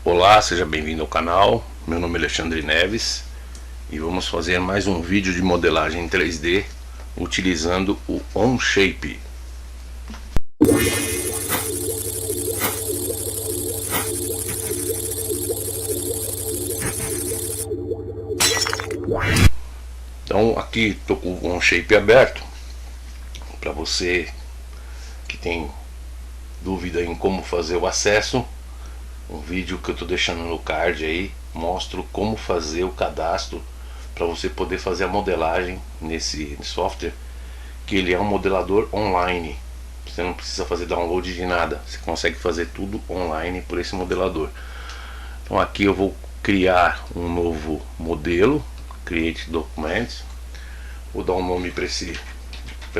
Olá, seja bem-vindo ao canal. Meu nome é Alexandre Neves e vamos fazer mais um vídeo de modelagem em 3D utilizando o Onshape. Então aqui estou com o Onshape aberto. Para você que tem dúvida em como fazer o acesso, um vídeo que eu estou deixando no card aí, mostro como fazer o cadastro para você poder fazer a modelagem nesse software, que ele é um modelador online. Você não precisa fazer download de nada, você consegue fazer tudo online por esse modelador. Então aqui eu vou criar um novo modelo, Create Documents. Vou dar um nome para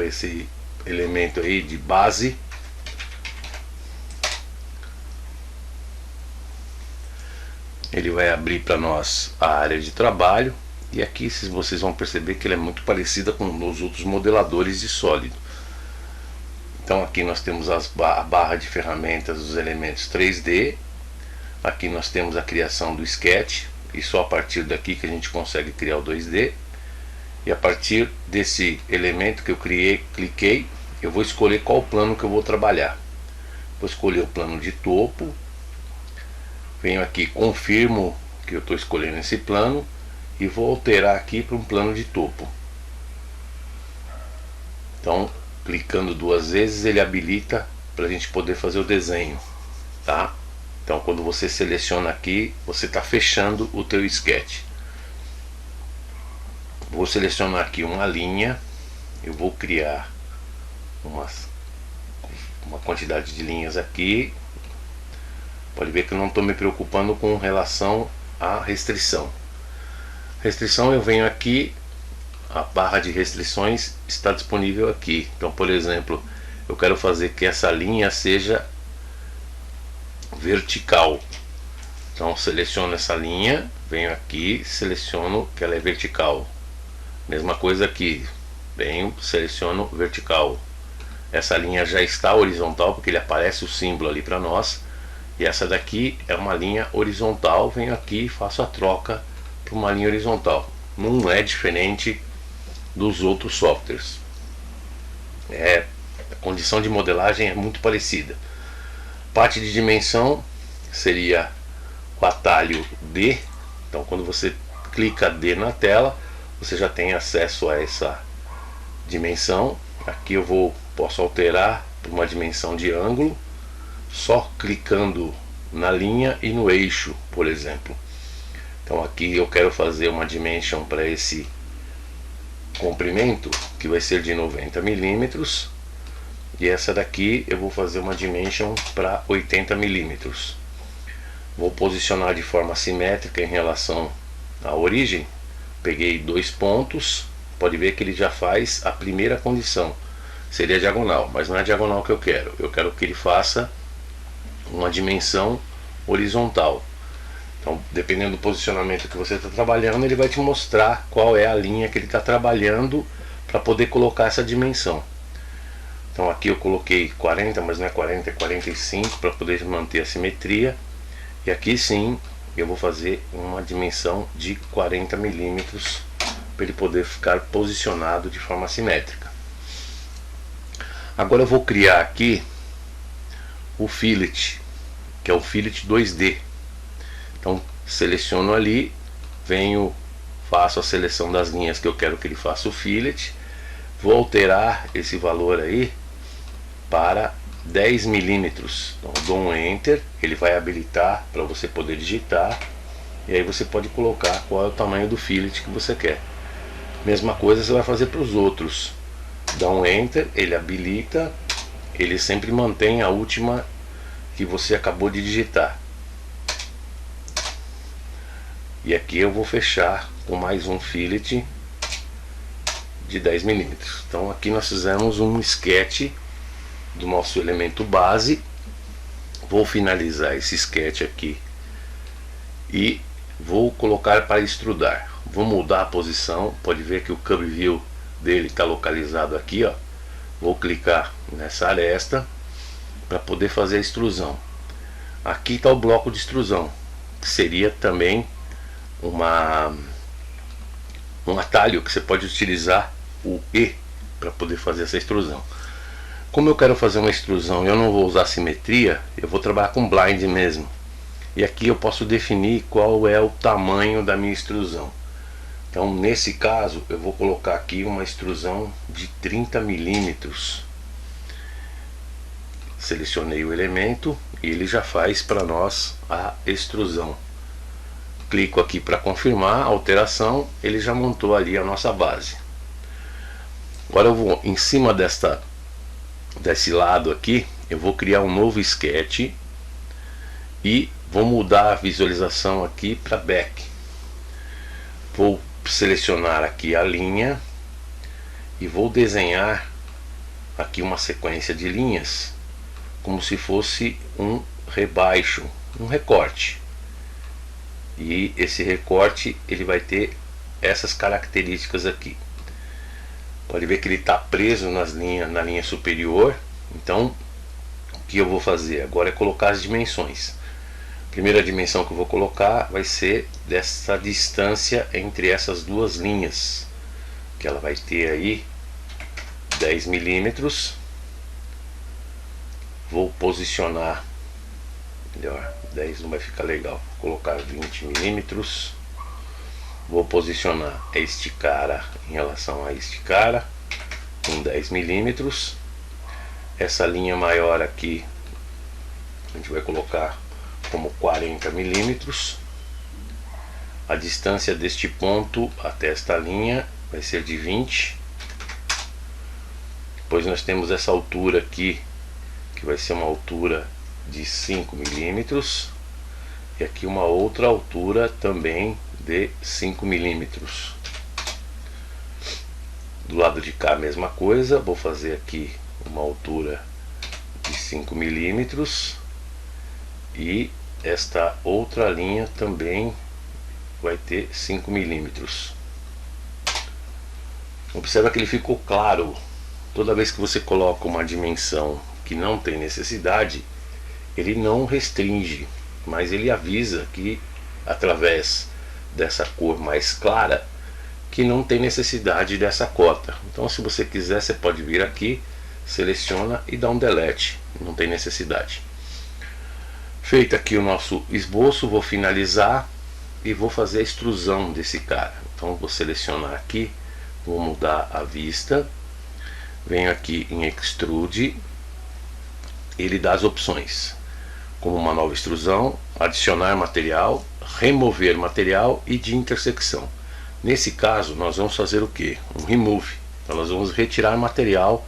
esse elemento aí de base. Ele vai abrir para nós a área de trabalho, e aqui vocês vão perceber que ele é muito parecida com os outros modeladores de sólido. Então aqui nós temos a barra de ferramentas dos elementos 3D. Aqui nós temos a criação do sketch, e só a partir daqui que a gente consegue criar o 2D. E a partir desse elemento que eu cliquei, eu vou escolher qual plano que eu vou trabalhar. Vou escolher o plano de topo. Venho aqui, confirmo que eu estou escolhendo esse plano e vou alterar aqui para um plano de topo. Então, clicando duas vezes, ele habilita para a gente poder fazer o desenho, tá? Então, quando você seleciona aqui, você está fechando o teu sketch. Vou selecionar aqui uma linha, eu vou criar uma quantidade de linhas aqui. Pode ver que eu não estou me preocupando com relação à restrição. Restrição, eu venho aqui, a barra de restrições está disponível aqui. Então, por exemplo, eu quero fazer que essa linha seja vertical. Então, seleciono essa linha, venho aqui, seleciono que ela é vertical. Mesma coisa aqui, venho, seleciono vertical. Essa linha já está horizontal porque ele aparece o símbolo ali para nós. E essa daqui é uma linha horizontal, venho aqui e faço a troca para uma linha horizontal. Não é diferente dos outros softwares. A condição de modelagem é muito parecida. Parte de dimensão seria o atalho D. Então quando você clica D na tela, você já tem acesso a essa dimensão. Aqui eu posso alterar para uma dimensão de ângulo, só clicando na linha e no eixo, por exemplo. Então aqui eu quero fazer uma dimension para esse comprimento, que vai ser de 90 milímetros, e essa daqui eu vou fazer uma dimension para 80 milímetros. Vou posicionar de forma simétrica em relação à origem. Peguei dois pontos, pode ver que ele já faz a primeira condição, seria diagonal, mas não é diagonal que eu quero que ele faça uma dimensão horizontal. Então, dependendo do posicionamento que você está trabalhando, ele vai te mostrar qual é a linha que ele está trabalhando para poder colocar essa dimensão. Então aqui eu coloquei 40, mas não é 40, é 45, para poder manter a simetria. E aqui sim eu vou fazer uma dimensão de 40 milímetros para ele poder ficar posicionado de forma simétrica. Agora eu vou criar aqui o fillet, que é o fillet 2D. Então seleciono ali, faço a seleção das linhas que eu quero que ele faça o fillet. Vou alterar esse valor aí para 10 milímetros. Então dou um Enter, ele vai habilitar para você poder digitar, e aí você pode colocar qual é o tamanho do fillet que você quer. Mesma coisa você vai fazer para os outros. Dá um Enter, ele habilita, ele sempre mantém a última que você acabou de digitar. E aqui eu vou fechar com mais um fillet de 10 milímetros. Então aqui nós fizemos um sketch do nosso elemento base. Vou finalizar esse sketch aqui e vou colocar para extrudar. Vou mudar a posição, pode ver que o Cube View dele está localizado aqui, ó. Vou clicar nessa aresta para poder fazer a extrusão. Aqui está o bloco de extrusão. que seria também um atalho que você pode utilizar o E para poder fazer essa extrusão. Como eu quero fazer uma extrusão e eu não vou usar simetria, eu vou trabalhar com blind mesmo. E aqui eu posso definir qual é o tamanho da minha extrusão. Então nesse caso eu vou colocar aqui uma extrusão de 30 milímetros. Selecionei o elemento e ele já faz para nós a extrusão. Clico aqui para confirmar a alteração, ele já montou ali a nossa base. Agora eu vou em cima desse lado aqui, eu vou criar um novo sketch e vou mudar a visualização aqui para back. Vou selecionar aqui a linha e vou desenhar aqui uma sequência de linhas como se fosse um rebaixo, um recorte. E esse recorte ele vai ter essas características aqui. Pode ver que ele está preso na linha superior. Então o que eu vou fazer agora é colocar as dimensões. A primeira dimensão que eu vou colocar vai ser dessa distância entre essas duas linhas, que ela vai ter aí 10 milímetros. Vou posicionar melhor, 10 não vai ficar legal, vou colocar 20 milímetros. Vou posicionar este cara em relação a este cara com 10 milímetros. Essa linha maior aqui a gente vai colocar como 40 milímetros. A distância deste ponto até esta linha vai ser de 20. Depois nós temos essa altura aqui, que vai ser uma altura de 5 milímetros. E aqui uma outra altura também de 5 milímetros. Do lado de cá a mesma coisa, vou fazer aqui uma altura de 5 milímetros. E esta outra linha também vai ter 5 milímetros. Observa que ele ficou claro. Toda vez que você coloca uma dimensão que não tem necessidade, ele não restringe, mas ele avisa que através dessa cor mais clara que não tem necessidade dessa cota. Então se você quiser, você pode vir aqui, seleciona e dá um delete, não tem necessidade. Feito aqui o nosso esboço, vou finalizar e vou fazer a extrusão desse cara. Então vou selecionar aqui, vou mudar a vista, venho aqui em Extrude, ele dá as opções, como uma nova extrusão, adicionar material, remover material e de intersecção. Nesse caso nós vamos fazer o que? Um remove. Então nós vamos retirar material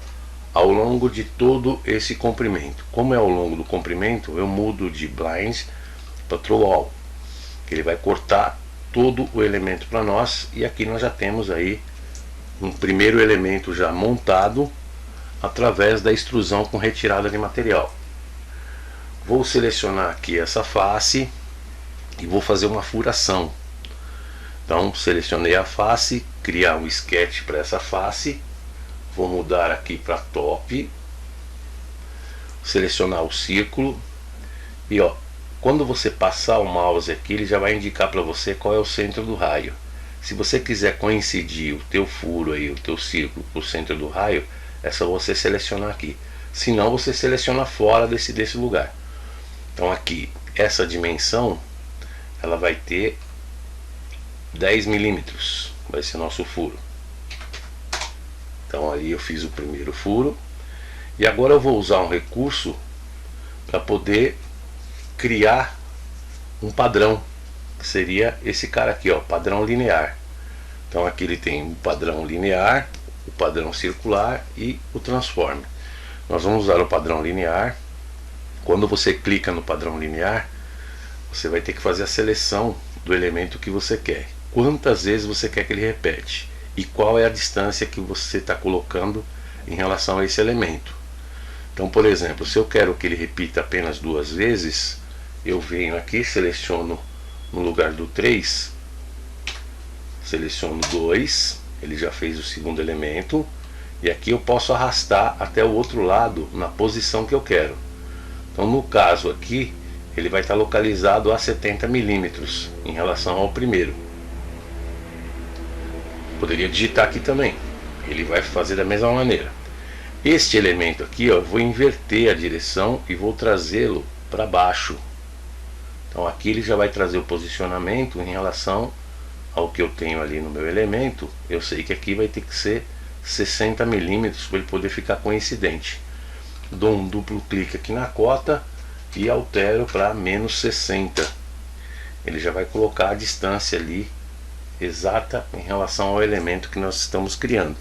ao longo de todo esse comprimento. Como é ao longo do comprimento, eu mudo de blind para through all, que ele vai cortar todo o elemento para nós. E aqui nós já temos aí um primeiro elemento já montado através da extrusão com retirada de material. Vou selecionar aqui essa face e vou fazer uma furação. Então selecionei a face, criar um sketch para essa face, vou mudar aqui para top, selecionar o círculo e ó, quando você passar o mouse aqui, ele já vai indicar para você qual é o centro do raio. Se você quiser coincidir o teu furo aí, o teu círculo com o centro do raio, é só você selecionar aqui. Se não, você seleciona fora desse lugar. Então aqui, essa dimensão, ela vai ter 10 milímetros, vai ser nosso furo. Então ali eu fiz o primeiro furo. E agora eu vou usar um recurso para poder criar um padrão, que seria esse cara aqui, ó, padrão linear. Então aqui ele tem o padrão linear, o padrão circular e o transform. Nós vamos usar o padrão linear. Quando você clica no padrão linear, você vai ter que fazer a seleção do elemento que você quer. Quantas vezes você quer que ele repete e qual é a distância que você está colocando em relação a esse elemento. Então, por exemplo, se eu quero que ele repita apenas 2 vezes, eu venho aqui, seleciono no lugar do 3, seleciono 2, ele já fez o segundo elemento, e aqui eu posso arrastar até o outro lado na posição que eu quero. Então no caso aqui, ele vai estar localizado a 70 milímetros em relação ao primeiro. Poderia digitar aqui também, ele vai fazer da mesma maneira. Este elemento aqui, ó, eu vou inverter a direção e vou trazê-lo para baixo. Então aqui ele já vai trazer o posicionamento em relação ao que eu tenho ali no meu elemento. Eu sei que aqui vai ter que ser 60 milímetros para ele poder ficar coincidente. Dou um duplo clique aqui na cota e altero para menos 60. Ele já vai colocar a distância ali exata em relação ao elemento que nós estamos criando.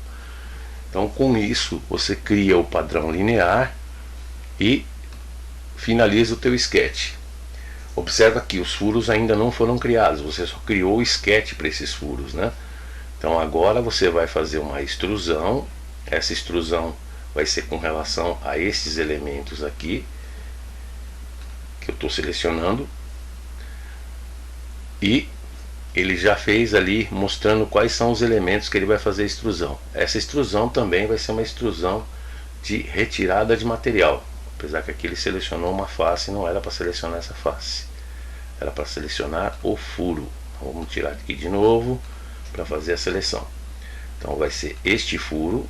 Então com isso você cria o padrão linear e finaliza o teu sketch. Observa que os furos ainda não foram criados, você só criou o sketch para esses furos, né? Então agora você vai fazer uma extrusão. Essa extrusão vai ser com relação a esses elementos aqui que eu estou selecionando, e ele já fez ali mostrando quais são os elementos que ele vai fazer a extrusão. Essa extrusão também vai ser uma extrusão de retirada de material, apesar que aqui ele selecionou uma face, não era para selecionar essa face, era para selecionar o furo. Vamos tirar aqui de novo para fazer a seleção. Então vai ser este furo,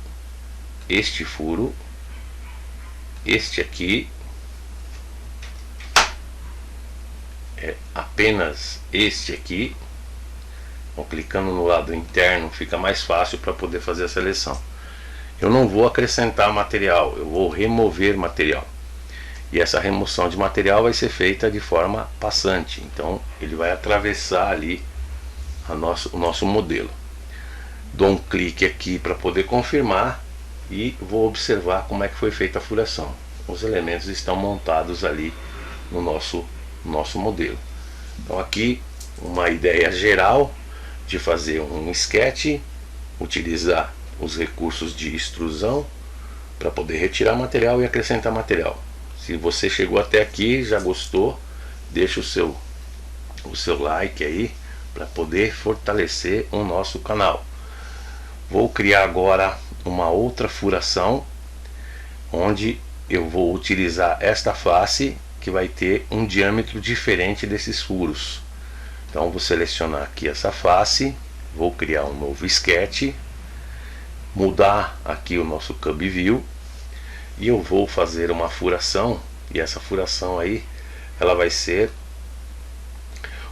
este aqui, é apenas este aqui. Então, clicando no lado interno fica mais fácil para poder fazer a seleção. Eu não vou acrescentar material, eu vou remover material. E essa remoção de material vai ser feita de forma passante. Então ele vai atravessar ali o nosso modelo. Dou um clique aqui para poder confirmar e vou observar como é que foi feita a furação. Os elementos estão montados ali no nosso modelo. Então aqui uma ideia geral de fazer um sketch, utilizar os recursos de extrusão para poder retirar material e acrescentar material. Se você chegou até aqui, já gostou, deixa o seu like aí para poder fortalecer o nosso canal. Vou criar agora uma outra furação onde eu vou utilizar esta face que vai ter um diâmetro diferente desses furos. Então vou selecionar aqui essa face, vou criar um novo sketch, mudar aqui o nosso Cube View e eu vou fazer uma furação, e essa furação aí ela vai ser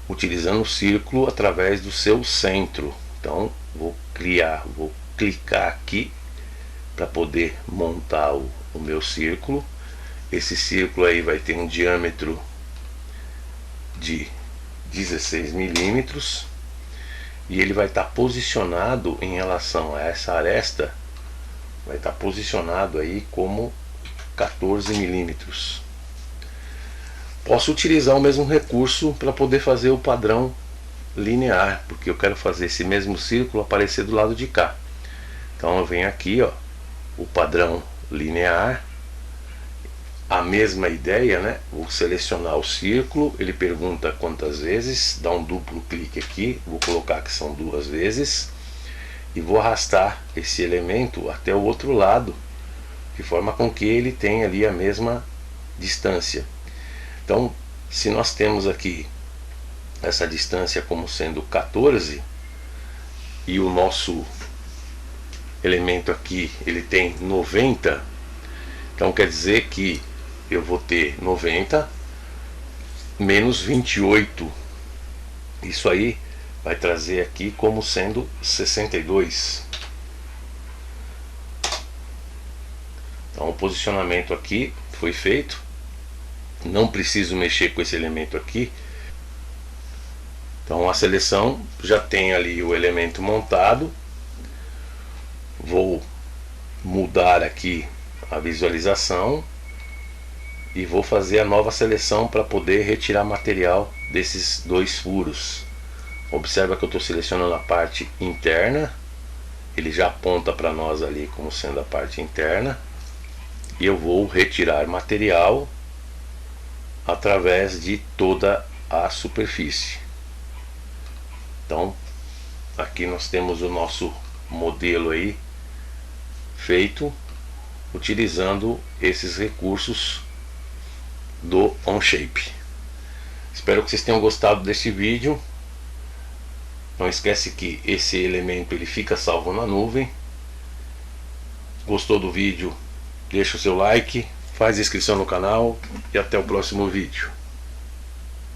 utilizando o círculo através do seu centro. Então vou clicar aqui para poder montar o meu círculo. Esse círculo aí vai ter um diâmetro de 16 milímetros e ele vai estar posicionado em relação a essa aresta, vai estar posicionado aí como 14 milímetros. Posso utilizar o mesmo recurso para poder fazer o padrão linear, porque eu quero fazer esse mesmo círculo aparecer do lado de cá. Então eu venho aqui, ó, o padrão linear, a mesma ideia, né? Vou selecionar o círculo, ele pergunta quantas vezes, dá um duplo clique aqui, vou colocar que são 2 vezes e vou arrastar esse elemento até o outro lado, de forma com que ele tenha ali a mesma distância. Então, se nós temos aqui essa distância como sendo 14 e o nosso elemento aqui ele tem 90, então quer dizer que eu vou ter 90 menos 28, isso aí vai trazer aqui como sendo 62. Então o posicionamento aqui foi feito, não preciso mexer com esse elemento aqui. Então a seleção já tem ali o elemento montado. Vou mudar aqui a visualização e vou fazer a nova seleção para poder retirar material desses 2 furos. Observa que eu estou selecionando a parte interna, ele já aponta para nós ali como sendo a parte interna, e eu vou retirar material através de toda a superfície. Então aqui nós temos o nosso modelo aí feito utilizando esses recursos do Onshape. Espero que vocês tenham gostado deste vídeo. Não esquece que esse elemento ele fica salvo na nuvem. Gostou do vídeo? Deixa o seu like, faz inscrição no canal e até o próximo vídeo.